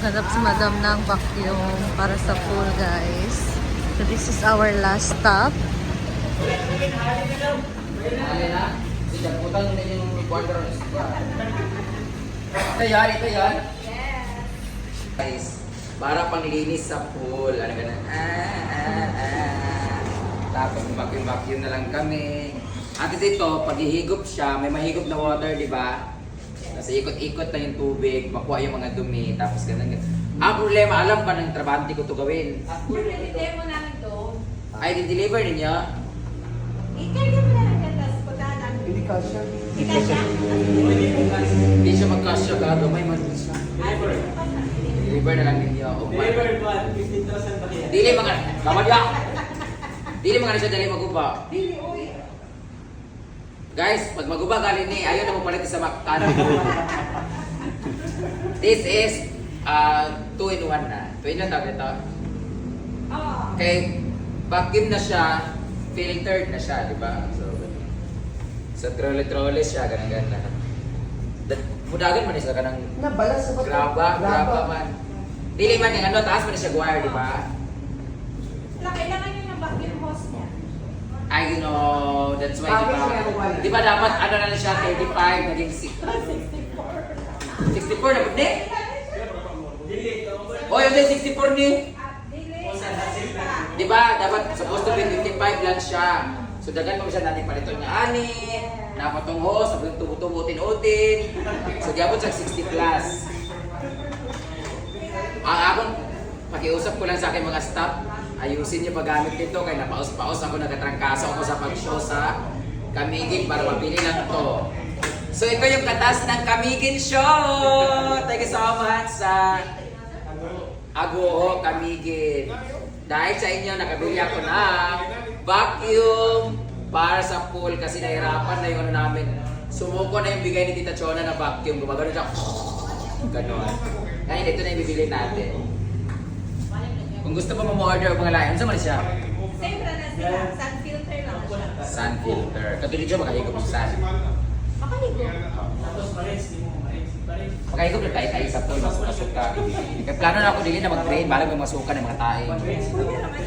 Naghanap si Madam ng vacuum para sa pool, guys. So this is our last stop. Ito yan. Guys, para panglinis sa pool. Ano ganun? Tapos vacuum na lang kami. At dito, pag ihigop siya, may mahigop na water, di ba? Tapos ikot-ikot na yung tubig, makuha yung mga dumi, tapos ganun. Ang problema, alam ba ng trabante ko ito gawin? Yung demo namin doon. Ay, di-deliver ninyo? Ikarga mo na lang yan, tapos punta namin. Hindi kasha. Ikasya? Hindi siya magkasya, kagamay man siya. Deliver na lang ninyo. Delivered one, 15,000 pa kaya. Dili mga, kamadya! Dili mga siya dali maguba. Dili, uy. Guys, pag maguba galing ni, ayaw na mo palit sa makano. This is 2-in-1 na. 2-in-1 tawag ito. Oo. Okay, vacuum na siya, filtered na siya, di ba? So trolley siya, ganun-ganun. Mudagan man siya kanang Nabalas sa bato. graba man. Dili man yung ano, taas man siya guwire, di ba? Kailangan yun ng vacuum hose niya. I know, that's why, di ba? Di ba dapat ano na siya, 35, naging 64 na ba? Di? O, yung 64 ni? Dili. Di ba, dapat supposed to be 55 lang siya. So, dagan mo siya natin paliton niya ani, napatong hose, sabang tubo-tubo-utin-utin. So, diabot siya 60 plus. Ang akong pakiusap ko lang sa aking mga staff, ayusin niyo paggamit nito kaya napaus-paus ako, nagatrangkaso ako sa pag-show sa Kamigin para mapili lang to. So, ito yung katas ng Kamigin Show! Thank you so much sa Agoho, Kamigin. Dahil sa inyo, nakabili ako ng vacuum para sa pool kasi nahirapan na yung ano namin. Sumuko na yung bigay ni Tita Chona na vacuum. Gumagano siya. Ganon. Ngayon, ito na yung bibili natin. Kung gusto mo mo-order o mga lain, ano man siya? Same na sila. Sun filter lang siya. Sun filter. Katulad siya, makahigop sa sun. Makaligo. Tapos pares, di mo mares. Pares. Makahigop na tayo sa pool, masuk ka. Kaya plano na ako dili na mag-train, balag may masukan ng mga tae. Pwede naman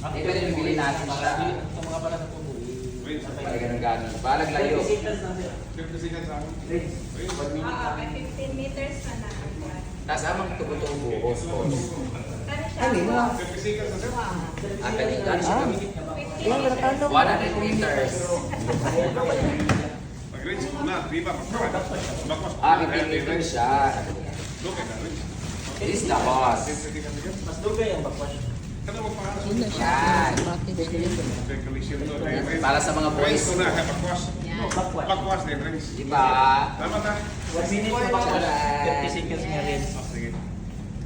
na Ito din yung bibili natin siya. Sa mga para sa tubo. Para ganun-ganun. Balag layo. 50 seconds lang sila. 50 seconds lang. Oo, may 15 meters na na. Tapos amang tubo-tubo, hose. Kano siya? Ano yun? 50 seconds na sir. At kanina siya kami. 100 meters. Mag-rinse na, riba, magpas. 15 meters siya. Look at that, rinse. This is the hose. 50 seconds again. Mas dugay ang bakwas. Kada magpakas. Yun na siya. Yan. Collision to. Para sa mga boys. Rinse ko na, bakwas. Bakwas. Bakwas din, rinse. Diba? Tama na. 1 minute na bakwas. 50 seconds nga rin. Ah, sige.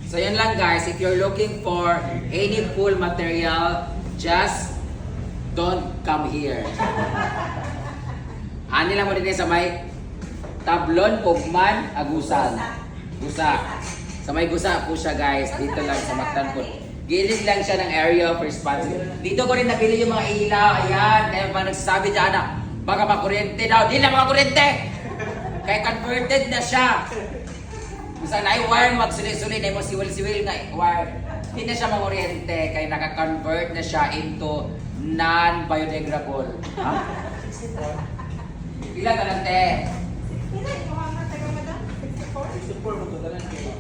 So yan lang guys, if you're looking for any pool material, just don't come here. Ani lang mo din sa may Tablon, Pugman, Agusan. Gusa. Sa may Gusa po siya guys, dito lang sa Mactan po. Gilid lang siya ng area of responsibility. Dito ko rin nabili yung mga ilaw, ayan. Kaya mga nagsasabi dyan na, baka makuryente daw. Di lang makuryente! Kaya converted na siya. Kung saan ay wire, magsuli-suli na yung siwil-siwil nga wire. Hindi na siya makuryente, kaya naka-convert na siya into non-biodegradable. Ha? Ilan ka lang, te? Pila, ikaw ang matagal madam? 54? 64 mo to, ganun kayo.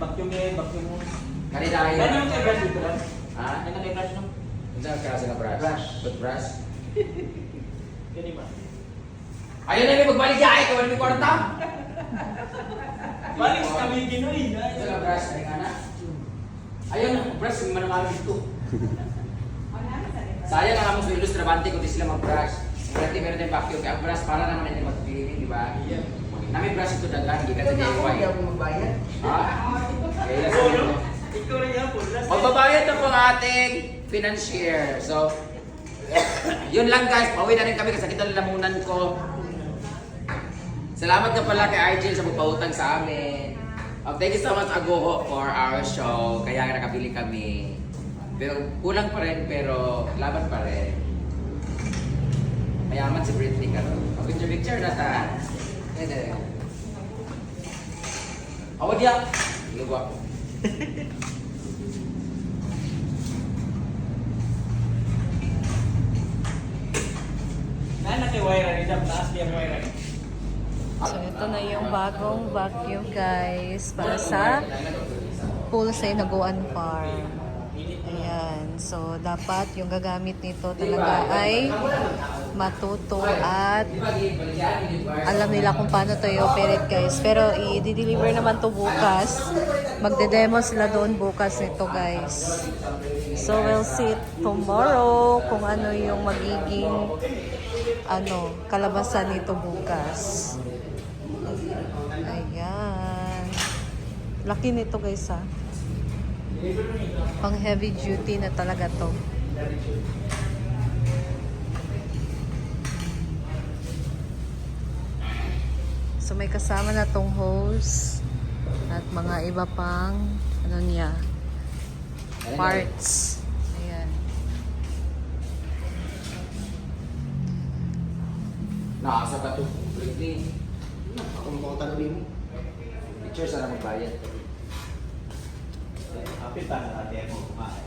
Vacuum yan, vacuum mo. Kanina kayo. Ano yung brush dito lang? Ha? Ano yung brush no? Kung saan ka sa brush? Brush. Toothbrush? Yan ba? Ayun na yung magbalik ya, ikaw ang may kwarta. Balik sa kami ginoy. Ito na brush, ay nga na. Ayun, brush, yung manamalo dito. O namin sa rin. Sayang ang mga sweldos trabante kung di sila mag-brush. Dati meron tayong vacuum, kaya ang brush para naman hindi mag-cleaning, di ba? Namin brush ito dagan, hindi ka sa DIY. magbayad. Ha? Kaya Oo, no? Ikaw rin yan po. magbabayad na po ang ating financier. So, yun lang guys, pauwi na rin kami kasi kita lalamunan ko. Salamat na pala kay Argel sa magpautang sa amin. Thank you so much Agoho for our show. Kaya nga nakabili kami. Pero kulang pa rin, pero laban pa rin. Mayaman si Britney ka ron. Picture na ta. Awad ya. Ikaw gwapo. Nana kay Waira ni Jam, taas dia Waira. So, ito na yung bagong vacuum, guys, para sa pool sa Inaguan Farm. Ayan. So, dapat yung gagamit nito talaga ay matuto at alam nila kung paano to i-operate, guys. Pero, i-deliver naman to bukas. Magde-demo sila doon bukas nito, guys. So, we'll see tomorrow kung ano yung magiging kalabasan nito bukas. Ayan. Laki nito, guys, ha. Pang heavy duty na talaga to. So may kasama na tong hose at mga iba pang niya parts. Ayan. Naasa ka to. Briefly. Akong mga tanong mo. Picture sana magbayad. Apit pa na natin mo kumain.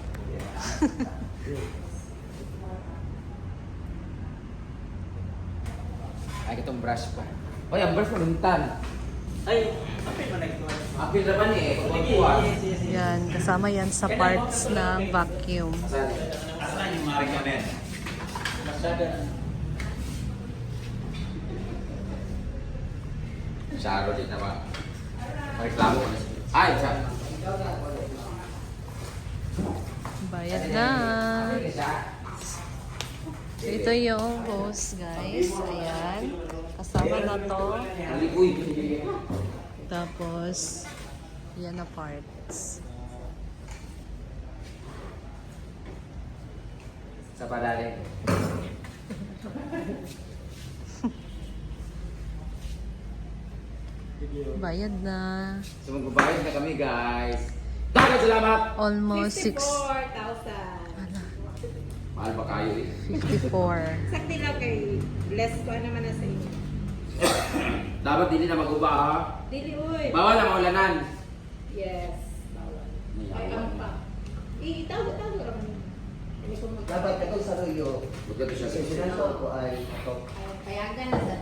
Ay, itong brush pa. Oy, ang brush malintan. Ay, apit man ito. Apil naman eh. Sige, yes, yes, yes. Yan. Kasama yan sa parts ng vacuum. Asan? Asan yung mga recommend? Masyado. Saro din naman. Reklamo ko na siya. Ay, siya. Bayad na. So, ito yung hose, guys. Ayan. Kasama na to. Maligoy. Tapos, yan na parts. Sa palalim. Bayad na. So magbabayad na kami, guys. Dapat salamat! Almost 54,000. Mahal ba kayo eh? 54. Sakti lang kay bless ko naman na sa inyo. Dapat din na mag-uba ha. Dili, uy. Bawal na maulanan. Yes. Bawal. Ay, ang pa. Itago-tago naman. Hindi ko mag- Dapat ito sa Ruyo. Huwag ka siya Kasi sinasal ko ay ito. Kaya ganun sa.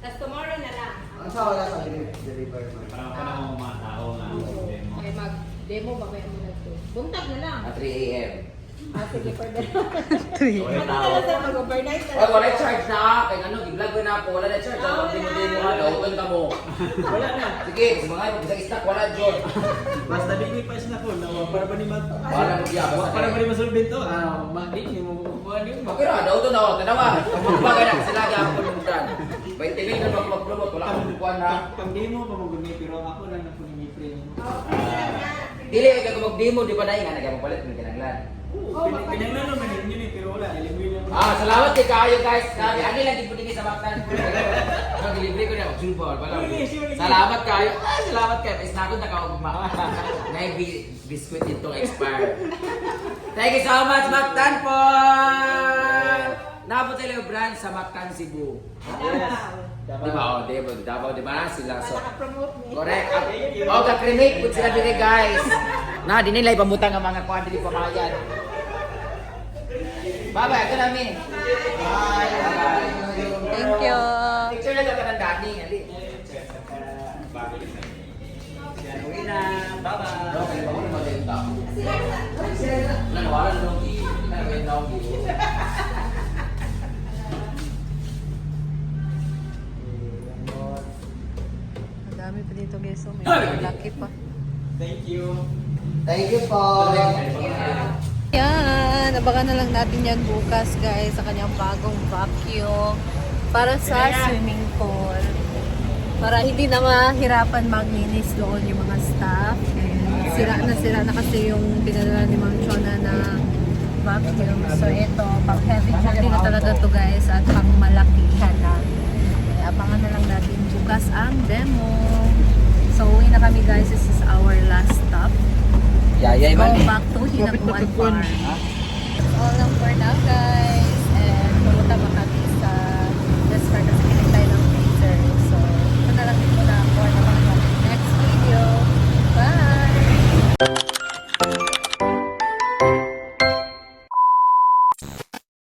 Tapos tomorrow na lang. Ang sa wala sa deliver man. Parang pa naman mga tao na demo. Ay, mag-demo ba kaya muna ito? Buntag na lang. At 3 a.m. Sige, for the... Wala Ano tao. na lang sir, mag-overnight na Ay, wala charge na. Kaya ano, i-vlog ko na ako. Wala na charge. Dapat Wala. demo-demo ka. Lautan ka mo. Wala na. Sige, sa mga isang stock, wala John. Basta di ko pa na po. Para ba ni Mag... Wala magyabas. Para ba ni Masulbin to? Magdi, hindi mo kukuha din. Okay na, daw ito na ako. Tanawa. Magbaga na. Sila gawin ko nung dan. 20 minutes na mag-promote. Wala akong kukuha na. Pag demo pa mag-uni, pero ako lang na po ni Mipre. Dili, ikaw kung mag-demo, di ba na yung anak mo palit, may kinanglan. Pinaglan naman yun eh, pero wala. Delivery na po. Salamat kay kayo guys. Sabi, ano lang din sa Mactan. Mag-delivery ko na, Jubal. Salamat kayo. Salamat kayo. Isnagod na ka-ugma. May biscuit dito expired. Thank you so much, Mactan po! Nabot sila yung brand sa Mactan Cebu. Yes. Di ba? Davao, di ba? Sila so. Naka-promote niya. Correct. O, ka-cremate po sila dito guys. Na, di nila ipamutang ang mga kuhan, di pamayan. Bye-bye, ito namin. Bye. Thank you. Picture na daw ka ng Dani. Ali. Uwi na. Bye-bye. Okay, ba ko na maganda? Wala, nawala na nung iyo. Hindi na maganda akong iyo. Ang dami pa dito, guys. So, may laki pa. Thank you. Thank you po. Yan, abangan na lang natin yan bukas, guys, sa kanyang bagong vacuum para sa swimming pool. Para hindi na mahirapan maglinis doon yung mga staff. And sira na kasi yung pinadala ni Ma'am Chona na vacuum. So ito, pang heavy duty na talaga to, guys, at pang malakihan na. Kaya abangan na lang natin bukas ang demo. So uwi na kami, guys. This is our last stop. Yayay Go man eh. back to Hinaguan Farm. That's all lang for now, guys.